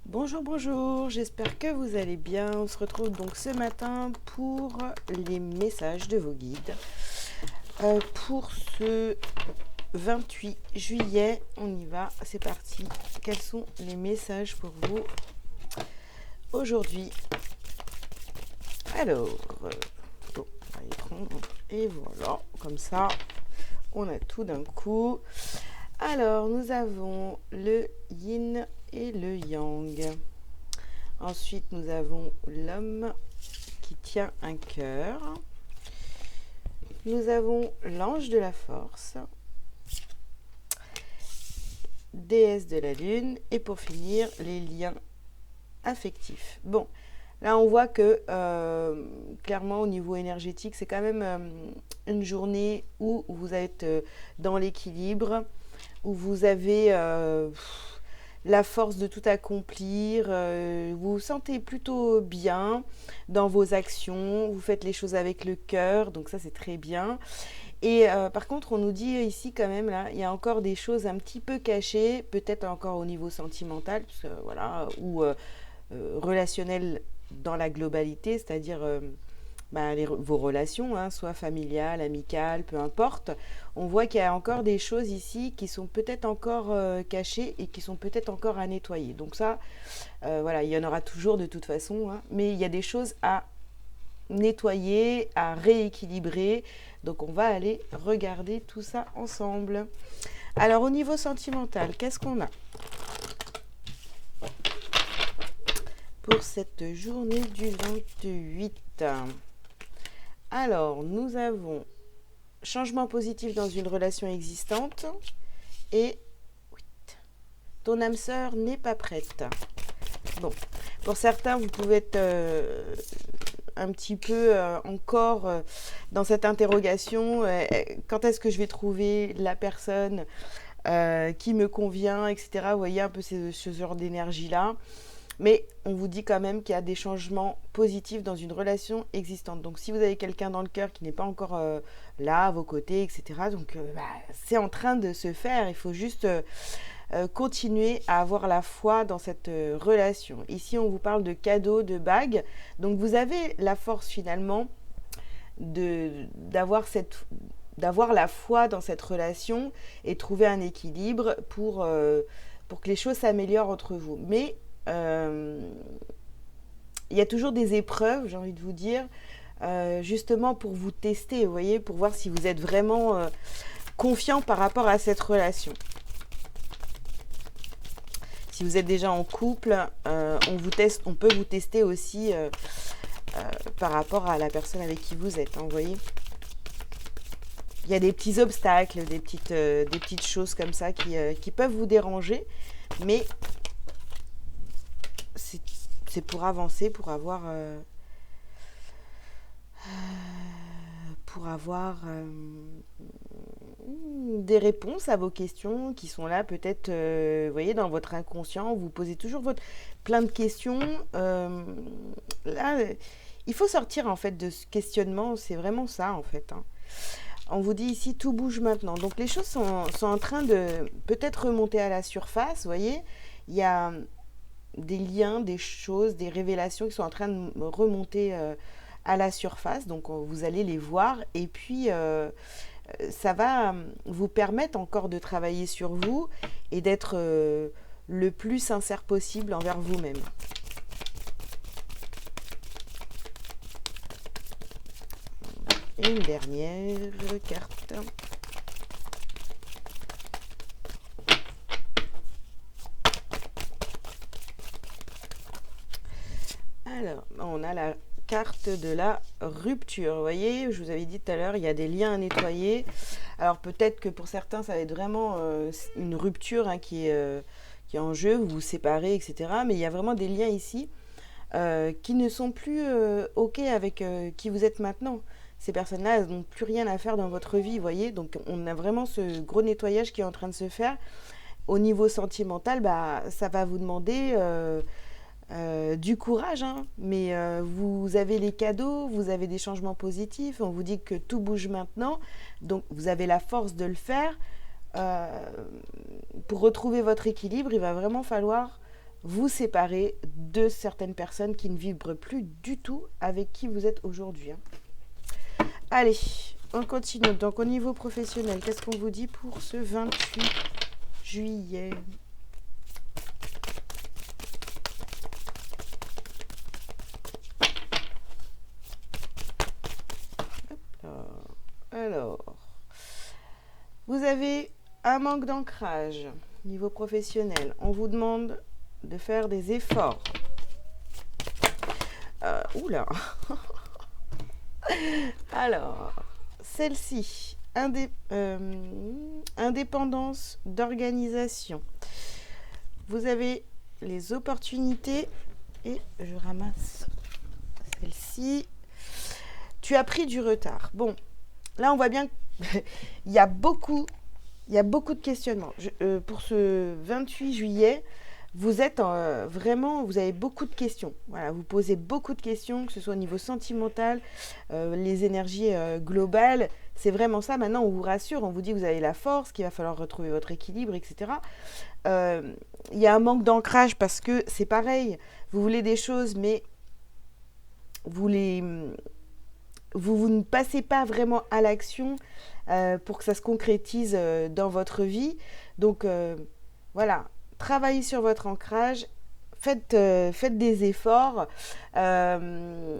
Bonjour, bonjour, j'espère que vous allez bien. On se retrouve donc ce matin pour les messages de vos guides. Pour ce 28 juillet, on y va, c'est parti. Quels sont les messages pour vous aujourd'hui? Alors, bon, on va les prendre et voilà, comme ça, on a tout d'un coup. Alors, nous avons le yin et le yang. Ensuite, nous avons l'homme qui tient un cœur. Nous avons l'ange de la force, déesse de la lune et pour finir, les liens affectifs. Bon, là on voit que clairement au niveau énergétique, c'est quand même une journée où vous êtes dans l'équilibre, où vous avez la force de tout accomplir, vous vous sentez plutôt bien dans vos actions, vous faites les choses avec le cœur, donc ça c'est très bien. Et par contre, on nous dit ici quand même, là, il y a encore des choses un petit peu cachées, peut-être encore au niveau sentimental, parce que, voilà, ou relationnel dans la globalité, c'est-à-dire vos relations, hein, soit familiales, amicales, peu importe. On voit qu'il y a encore des choses ici qui sont peut-être encore cachées et qui sont peut-être encore à nettoyer. Donc ça, voilà, il y en aura toujours de toute façon, hein, mais il y a des choses à nettoyer, à rééquilibrer. Donc on va aller regarder tout ça ensemble. Alors au niveau sentimental, qu'est-ce qu'on a pour cette journée du 28? Alors nous avons changement positif dans une relation existante et ton âme sœur n'est pas prête. Bon, pour certains, vous pouvez être un petit peu encore dans cette interrogation, quand est-ce que je vais trouver la personne qui me convient, etc. Vous voyez un peu ce genre d'énergie-là. Mais on vous dit quand même qu'il y a des changements positifs dans une relation existante. Donc si vous avez quelqu'un dans le cœur qui n'est pas encore là, à vos côtés, etc., donc c'est en train de se faire. Il faut juste continuer à avoir la foi dans cette relation. Ici, on vous parle de cadeaux, de bagues. Donc vous avez la force finalement d'avoir la foi dans cette relation et trouver un équilibre pour que les choses s'améliorent entre vous. Mais il y a toujours des épreuves, j'ai envie de vous dire, justement pour vous tester, vous voyez, pour voir si vous êtes vraiment confiant par rapport à cette relation. Si vous êtes déjà en couple, on peut vous tester aussi par rapport à la personne avec qui vous êtes, hein, vous voyez. Il y a des petits obstacles, des petites choses comme ça qui peuvent vous déranger, mais c'est pour avancer, pour avoir des réponses à vos questions qui sont là peut-être, vous voyez, dans votre inconscient. Vous posez toujours plein de questions. Là, il faut sortir en fait de ce questionnement. C'est vraiment ça en fait, hein. On vous dit ici, tout bouge maintenant. Donc les choses sont en train de peut-être remonter à la surface, vous voyez. Il y a des liens, des choses, des révélations qui sont en train de remonter à la surface. Donc vous allez les voir et puis ça va vous permettre encore de travailler sur vous et d'être le plus sincère possible envers vous-même. Et une dernière carte. Alors, on a la carte de la rupture. Vous voyez, je vous avais dit tout à l'heure, il y a des liens à nettoyer. Alors peut-être que pour certains, ça va être vraiment une rupture, hein, qui est en jeu, vous vous séparez, etc. Mais il y a vraiment des liens ici qui ne sont plus OK avec qui vous êtes maintenant. Ces personnes-là, elles n'ont plus rien à faire dans votre vie, vous voyez. Donc on a vraiment ce gros nettoyage qui est en train de se faire. Au niveau sentimental, ça va vous demander du courage, hein, mais vous avez les cadeaux, vous avez des changements positifs, on vous dit que tout bouge maintenant, donc vous avez la force de le faire. Pour retrouver votre équilibre, il va vraiment falloir vous séparer de certaines personnes qui ne vibrent plus du tout avec qui vous êtes aujourd'hui. Allez, on continue. Donc au niveau professionnel, qu'est-ce qu'on vous dit pour ce 28 juillet? Alors, vous avez un manque d'ancrage au niveau professionnel. On vous demande de faire des efforts. Oula. Alors, celle-ci, indépendance d'organisation. Vous avez les opportunités et je ramasse celle-ci. Tu as pris du retard. Bon, là on voit bien qu'il y a beaucoup de questionnements. Pour ce 28 juillet, vous êtes vraiment, vous avez beaucoup de questions. Voilà, vous posez beaucoup de questions, que ce soit au niveau sentimental, les énergies globales. C'est vraiment ça. Maintenant, on vous rassure, on vous dit que vous avez la force, qu'il va falloir retrouver votre équilibre, etc. Il y a un manque d'ancrage parce que c'est pareil. Vous voulez des choses, mais vous ne passez pas vraiment à l'action pour que ça se concrétise dans votre vie. Donc, voilà. Travaillez sur votre ancrage, faites des efforts,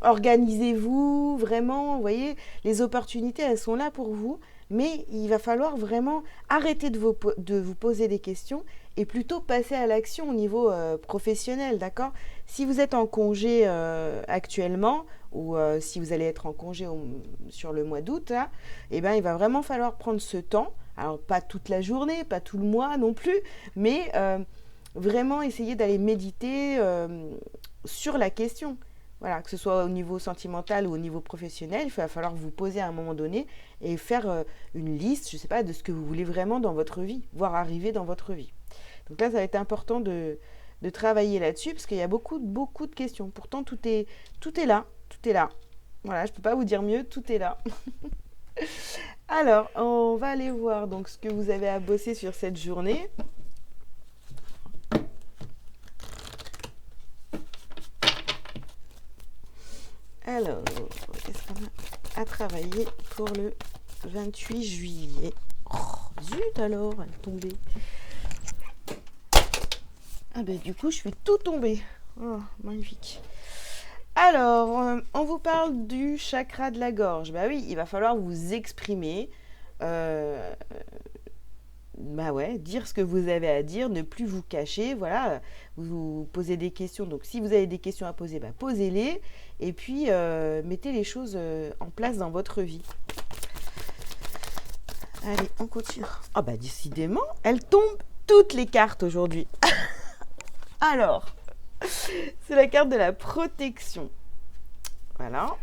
organisez-vous, vraiment, vous voyez, les opportunités, elles sont là pour vous, mais il va falloir vraiment arrêter de vous poser des questions et plutôt passer à l'action au niveau professionnel, d'accord? Si vous êtes en congé actuellement, ou si vous allez être en congé sur le mois d'août, là, eh ben, il va vraiment falloir prendre ce temps. Alors, pas toute la journée, pas tout le mois non plus, mais vraiment essayer d'aller méditer sur la question. Voilà, que ce soit au niveau sentimental ou au niveau professionnel, il va falloir vous poser à un moment donné et faire une liste, je ne sais pas, de ce que vous voulez vraiment dans votre vie, voire arriver dans votre vie. Donc là, ça va être important de travailler là-dessus parce qu'il y a beaucoup de questions. Pourtant, tout est là, tout est là. Voilà, je ne peux pas vous dire mieux, tout est là. Alors, on va aller voir donc ce que vous avez à bosser sur cette journée. Alors, qu'est-ce qu'on a à travailler pour le 28 juillet? Oh, zut alors, elle est tombée. Ah ben du coup, je fais tout tomber. Oh, magnifique. Alors, on vous parle du chakra de la gorge. Bah oui, il va falloir vous exprimer. Bah ouais, dire ce que vous avez à dire, ne plus vous cacher, voilà, vous posez des questions. Donc si vous avez des questions à poser, bah, posez-les et puis mettez les choses en place dans votre vie. Allez, on continue. Ah bah décidément, elles tombent toutes les cartes aujourd'hui. Alors, c'est la carte de la protection. Voilà.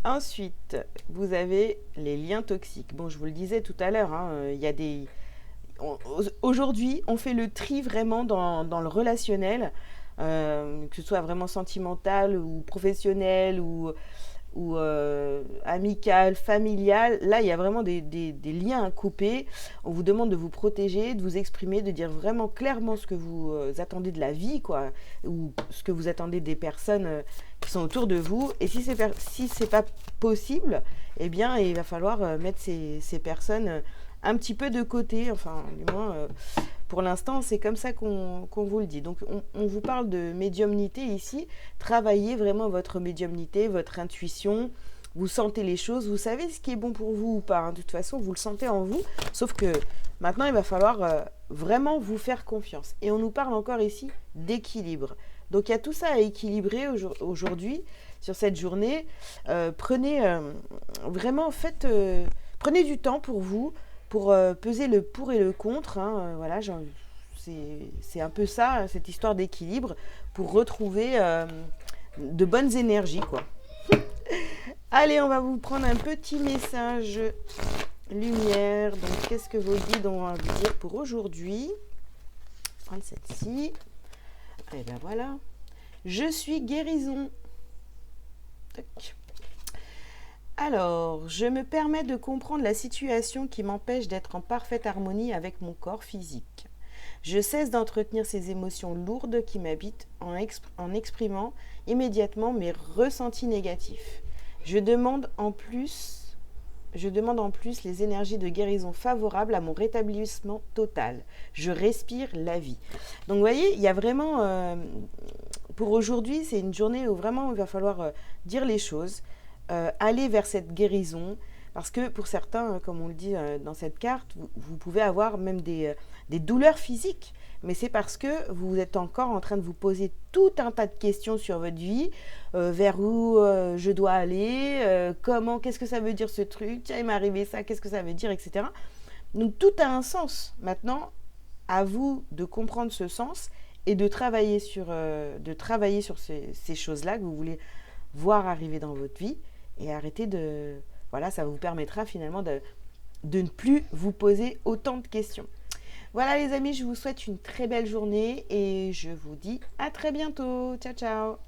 Ensuite, vous avez les liens toxiques. Bon, je vous le disais tout à l'heure, il y a des... Aujourd'hui, on fait le tri vraiment dans le relationnel, que ce soit vraiment sentimental ou professionnel ou amical, familial. Là, il y a vraiment des liens à couper. On vous demande de vous protéger, de vous exprimer, de dire vraiment clairement ce que vous attendez de la vie, quoi, ou ce que vous attendez des personnes qui sont autour de vous. Et si c'est pas possible, eh bien, il va falloir mettre ces personnes un petit peu de côté. Enfin, du moins, pour l'instant, c'est comme ça qu'on vous le dit. Donc, on vous parle de médiumnité ici. Travaillez vraiment votre médiumnité, votre intuition. Vous sentez les choses, vous savez ce qui est bon pour vous ou pas. Hein. De toute façon, vous le sentez en vous. Sauf que maintenant, il va falloir vraiment vous faire confiance. Et on nous parle encore ici d'équilibre. Donc, il y a tout ça à équilibrer aujourd'hui, sur cette journée. Prenez du temps pour vous, pour peser le pour et le contre. Hein. Voilà, c'est un peu ça, cette histoire d'équilibre, pour retrouver de bonnes énergies, quoi. Allez, on va vous prendre un petit message lumière. Donc, qu'est-ce que vos guides ont à vous dire pour aujourd'hui? Je vais prendre celle-ci. Et ben voilà. Je suis guérison. Tac. Alors, je me permets de comprendre la situation qui m'empêche d'être en parfaite harmonie avec mon corps physique. Je cesse d'entretenir ces émotions lourdes qui m'habitent en exprimant immédiatement mes ressentis négatifs. Je demande en plus les énergies de guérison favorables à mon rétablissement total. Je respire la vie. Donc vous voyez, il y a vraiment, pour aujourd'hui, c'est une journée où vraiment il va falloir dire les choses, aller vers cette guérison. Parce que pour certains, comme on le dit dans cette carte, vous pouvez avoir même des douleurs physiques. Mais c'est parce que vous êtes encore en train de vous poser tout un tas de questions sur votre vie, vers où je dois aller, comment, qu'est-ce que ça veut dire ce truc, tiens, il m'est arrivé ça, qu'est-ce que ça veut dire, etc. Donc tout a un sens. Maintenant, à vous de comprendre ce sens et de travailler sur ces choses-là que vous voulez voir arriver dans votre vie et arrêter de... Voilà, ça vous permettra finalement de ne plus vous poser autant de questions. Voilà les amis, je vous souhaite une très belle journée et je vous dis à très bientôt. Ciao, ciao!